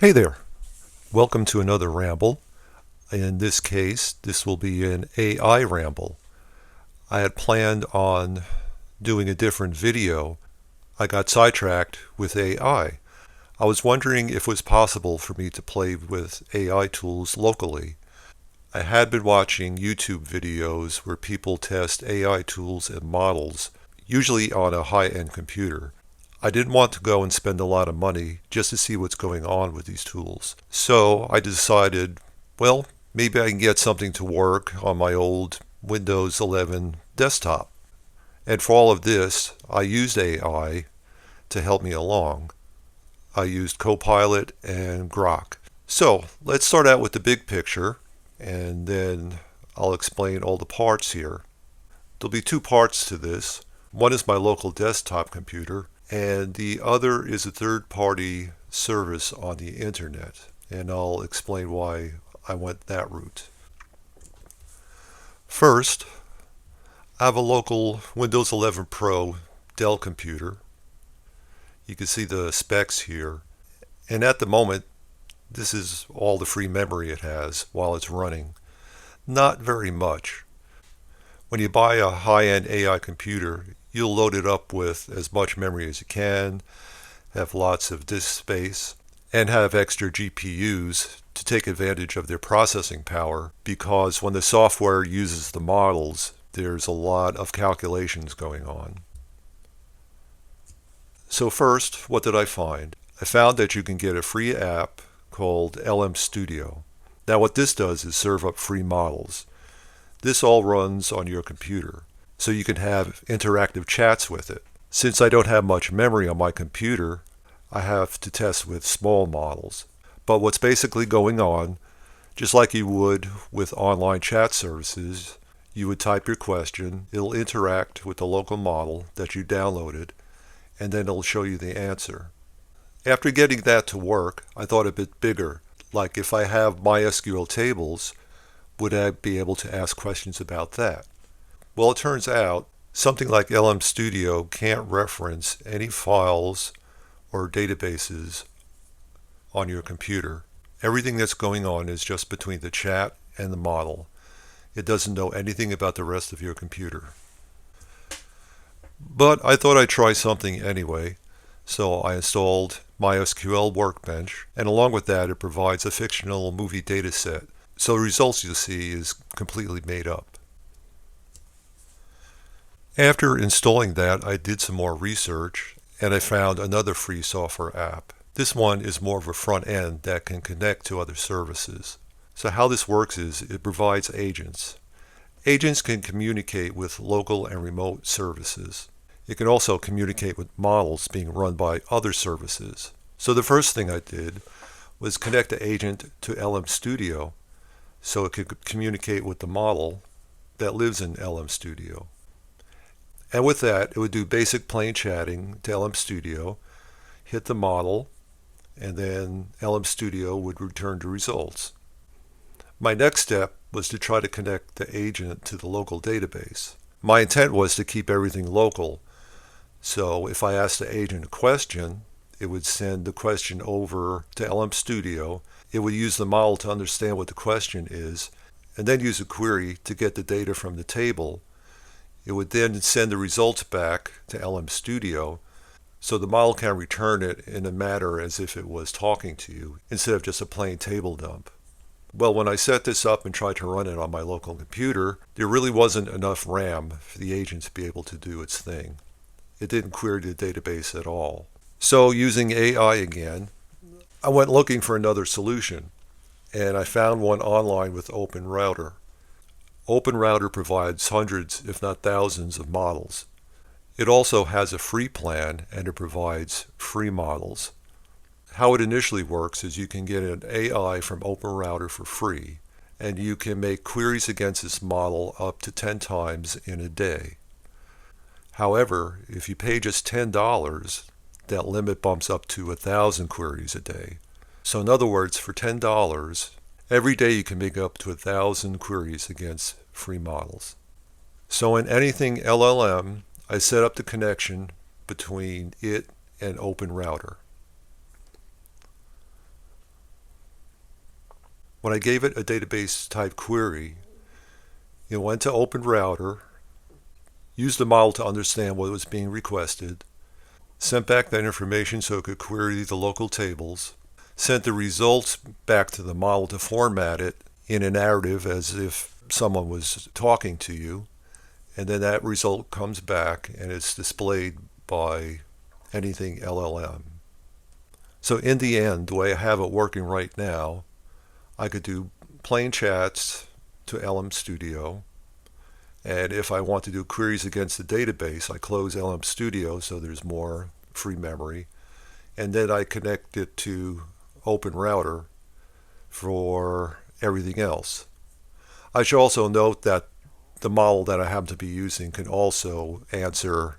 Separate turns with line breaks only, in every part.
Hey there, welcome to another ramble. In this case, this will be an AI ramble. I had planned on doing a different video. I got sidetracked with AI. I was wondering if it was possible for me to play with AI tools locally. I had been watching YouTube videos where people test AI tools and models, usually on a high-end computer. I didn't want to go and spend a lot of money just to see what's going on with these tools. So I decided, well, maybe I can get something to work on my old Windows 11 desktop. And for all of this, I used AI to help me along. I used Copilot and Grok. So let's start out with the big picture, and then I'll explain all the parts here. There'll be two parts to this. One is my local desktop computer, and the other is a third-party service on the internet, and I'll explain why I went that route. First, I have a local Windows 11 Pro Dell computer. You can see the specs here, and at the moment, this is all the free memory it has while it's running. Not very much. When you buy a high-end AI computer, you'll load it up with as much memory as you can, have lots of disk space, and have extra GPUs to take advantage of their processing power, because when the software uses the models, there's a lot of calculations going on. So first, what did I find? I found that you can get a free app called LM Studio. Now what this does is serve up free models. This all runs on your computer, so you can have interactive chats with it. Since I don't have much memory on my computer, I have to test with small models. But what's basically going on, just like you would with online chat services, you would type your question, it'll interact with the local model that you downloaded, and then it'll show you the answer. After getting that to work, I thought a bit bigger, like if I have MySQL tables, would I be able to ask questions about that? Well, it turns out something like LM Studio can't reference any files or databases on your computer. Everything that's going on is just between the chat and the model. It doesn't know anything about the rest of your computer. But I thought I'd try something anyway, so I installed MySQL Workbench, and along with that it provides a fictional movie dataset. So the results you'll see is completely made up. After installing that, I did some more research, and I found another free software app. This one is more of a front end that can connect to other services. So how this works is it provides agents. Agents can communicate with local and remote services. It can also communicate with models being run by other services. So the first thing I did was connect the agent to LM Studio so it could communicate with the model that lives in LM Studio. And with that, it would do basic plain chatting to LM Studio, hit the model, and then LM Studio would return the results. My next step was to try to connect the agent to the local database. My intent was to keep everything local, so if I asked the agent a question, it would send the question over to LM Studio. It would use the model to understand what the question is, and then use a query to get the data from the table. It would then send the results back to LM Studio, so the model can return it in a manner as if it was talking to you, instead of just a plain table dump. Well, when I set this up and tried to run it on my local computer, there really wasn't enough RAM for the agent to be able to do its thing. It didn't query the database at all. So using AI again, I went looking for another solution, and I found one online with OpenRouter. OpenRouter provides hundreds, if not thousands, of models. It also has a free plan, and it provides free models. How it initially works is you can get an AI from OpenRouter for free, and you can make queries against this model up to 10 times in a day. However, if you pay just $10, that limit bumps up to 1,000 queries a day. So in other words, for $10, every day you can make up to 1,000 queries against free models. So in Anything LLM, I set up the connection between it and OpenRouter. When I gave it a database type query, it went to OpenRouter, used the model to understand what was being requested, sent back that information so it could query the local tables, sent the results back to the model to format it in a narrative as if someone was talking to you, and then that result comes back and it's displayed by anything LLM. So in the end, the way I have it working right now, I could do plain chats to LM Studio, and if I want to do queries against the database, I close LM Studio so there's more free memory, and then I connect it to OpenRouter for everything else. I should also note that the model that I happen to be using can also answer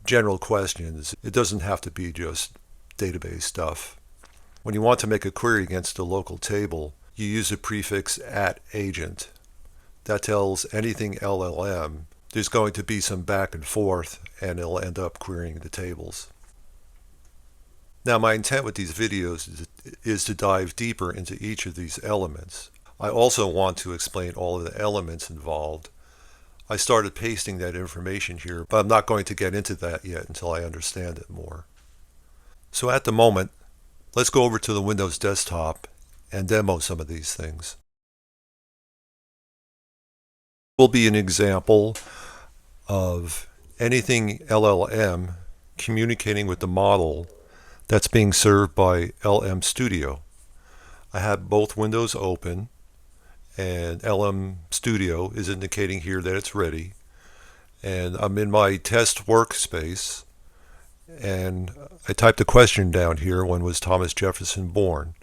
general questions. It doesn't have to be just database stuff. When you want to make a query against a local table, you use a prefix @agent. That tells anything LLM there's going to be some back and forth, and it'll end up querying the tables. Now, my intent with these videos is to dive deeper into each of these elements. I also want to explain all of the elements involved. I started pasting that information here, but I'm not going to get into that yet until I understand it more. So at the moment, let's go over to the Windows desktop and demo some of these things. Will be an example of anything LLM communicating with the model that's being served by LM Studio. I have both windows open, and LM Studio is indicating here that it's ready. And I'm in my test workspace, and I typed a question down here: when was Thomas Jefferson born?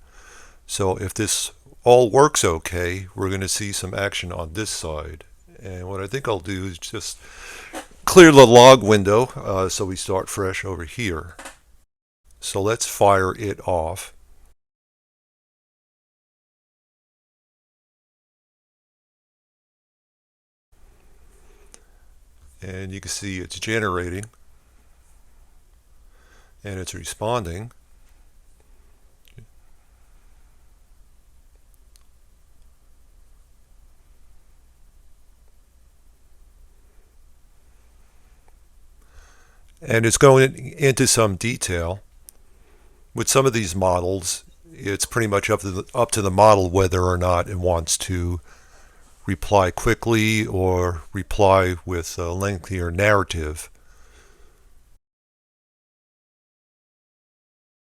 So if this all works okay, we're going to see some action on this side. And what I think I'll do is just clear the log window so we start fresh over here. So let's fire it off. And you can see it's generating and it's responding. And it's going into some detail. With some of these models, it's pretty much up to the model whether or not it wants to reply quickly or reply with a lengthier narrative.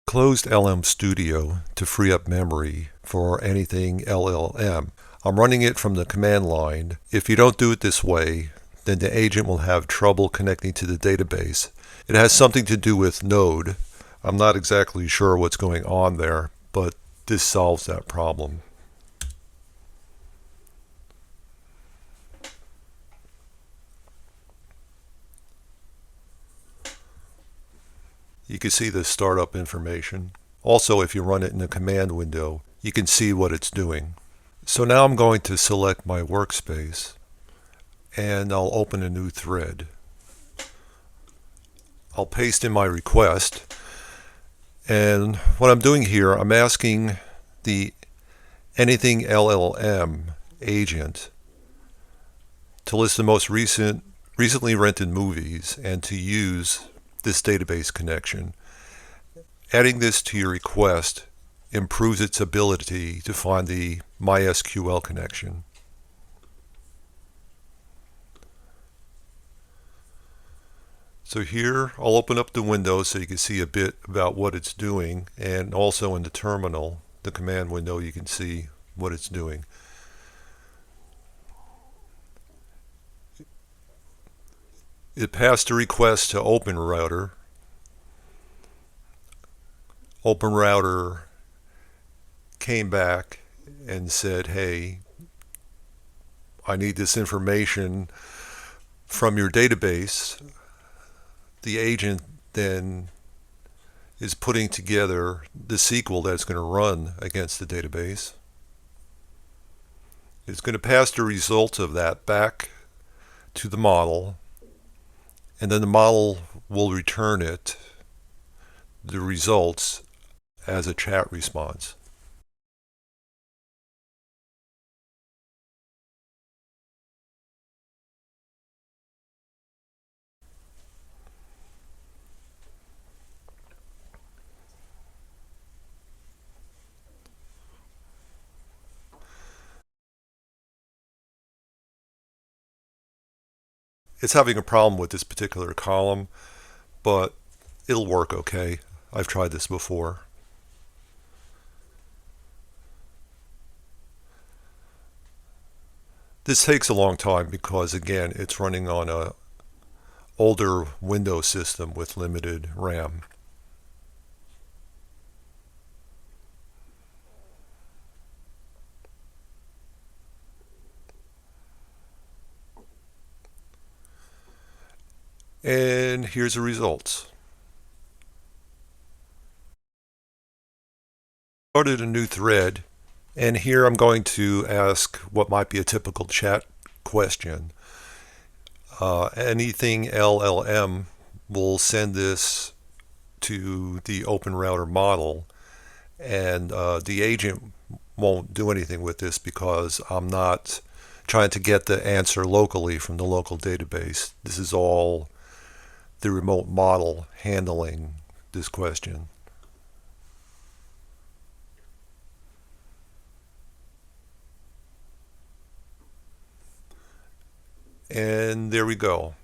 Closed LM Studio to free up memory for anything LLM. I'm running it from the command line. If you don't do it this way, then the agent will have trouble connecting to the database. It has something to do with Node. I'm not exactly sure what's going on there, but this solves that problem. You can see the startup information. Also, if you run it in the command window, you can see what it's doing. So now I'm going to select my workspace, and I'll open a new thread. I'll paste in my request, and what I'm doing here, I'm asking the anything LLM agent to list the most recently rented movies and to use this database connection. Adding this to your request improves its ability to find the MySQL connection. So here I'll open up the window so you can see a bit about what it's doing, and also in the terminal, the command window, you can see what it's doing. It passed a request to OpenRouter. OpenRouter came back and said, hey, I need this information from your database. The agent then is putting together the SQL that's going to run against the database. It's going to pass the results of that back to the model, and then the model will return it, the results, as a chat response. It's having a problem with this particular column, but it'll work okay. I've tried this before. This takes a long time because, again, it's running on a older Windows system with limited RAM. And here's the results. Started a new thread, and here I'm going to ask what might be a typical chat question. Anything LLM will send this to the Open Router model, and the agent won't do anything with this because I'm not trying to get the answer locally from the local database. This is all the remote model handling this question. And there we go.